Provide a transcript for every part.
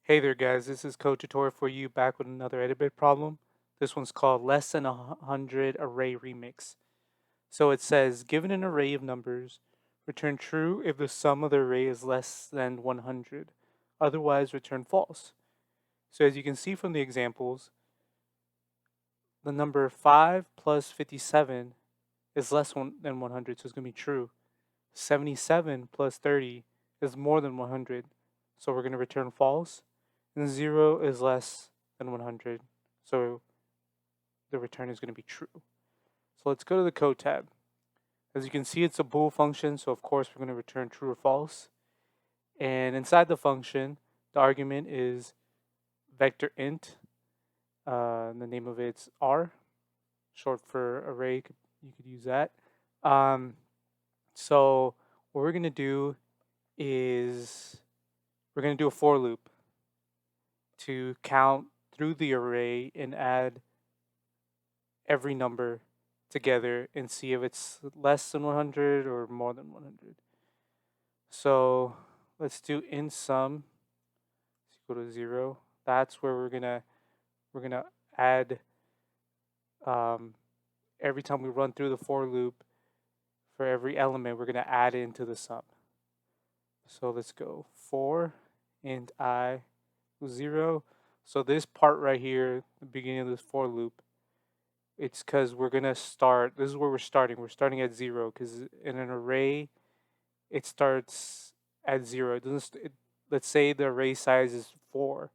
Hey there guys, this is Code Tutorial for you back with another Edabit problem. This one's called Less Than 100 Array Remix. So it says, given an array of numbers, return true if the sum of the array is less than 100. Otherwise, return false. So as you can see from the examples, the number 5 plus 57 is less than 100, so it's going to be true. 77 plus 30 is more than 100, so we're going to return false. And 0 is less than 100, so the return is going to be true. So let's go to the code tab. As you can see, it's a bool function, so of course we're going to return true or false. And inside the function, the argument is vector int. The name of it's R, short for array. You could use that. So what we're going to do is we're going to do a for loop to count through the array and add every number together and see if it's less than 100 or more than 100. So let's do int sum is equal to 0. That's where we're gonna add every time we run through the for loop. For every element, we're gonna add it into the sum. So let's go for int I equals 0. So this part right here, the beginning of this for loop, it's because we're gonna start. This is where we're starting. We're starting at 0 because in an array, it starts at 0. It doesn't. Let's say the array size is 4.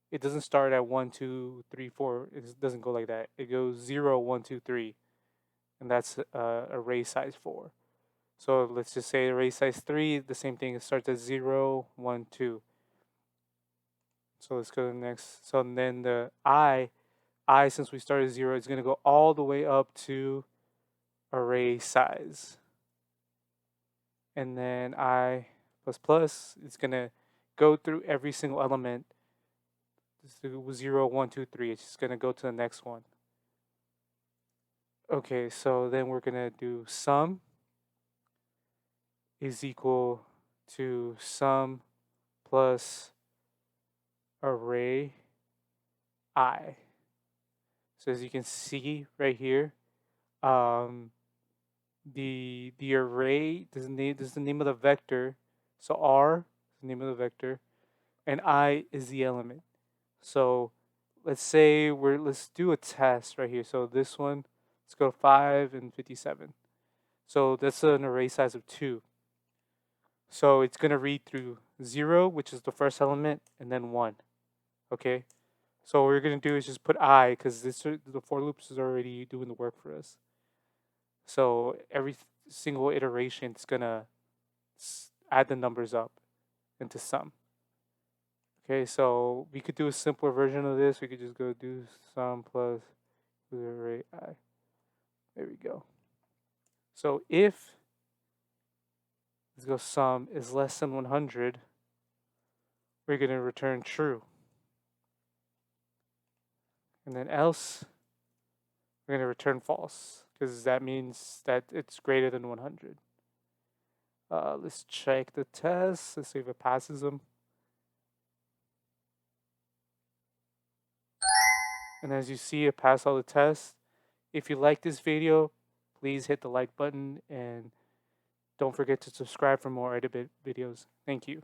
It doesn't start at 1, 2, 3, 4. It doesn't go like that. It goes 0, 1, 2, 3, and that's array size 4. So let's just say array size 3. The same thing. It starts at 0, 1, 2. So let's go to the next. So then the I, since we started 0, is going to go all the way up to array size. And then I plus plus is going to go through every single element. 0, 1, 2, 3. It's just going to go to the next one. Okay, so then we're going to do sum is equal to sum plus array I. So as you can see right here, the array, this is the name of the vector. So R is the name of the vector, and I is the element. So let's do a test right here. So this one, let's go 5 and 57. So that's an array size of 2. So it's gonna read through 0, which is the first element, and then 1. Okay. So what we're gonna do is just put I, because the for loops is already doing the work for us. So every single iteration is gonna add the numbers up into sum. Okay, so we could do a simpler version of this. We could just go do sum plus array I. There we go. So if let's go sum is less than 100, we're going to return true. And then else, we're going to return false because that means that it's greater than 100. Let's check the test. Let's see if it passes them. And as you see, it passed all the tests. If you like this video, please hit the like button and don't forget to subscribe for more Edabit videos. Thank you.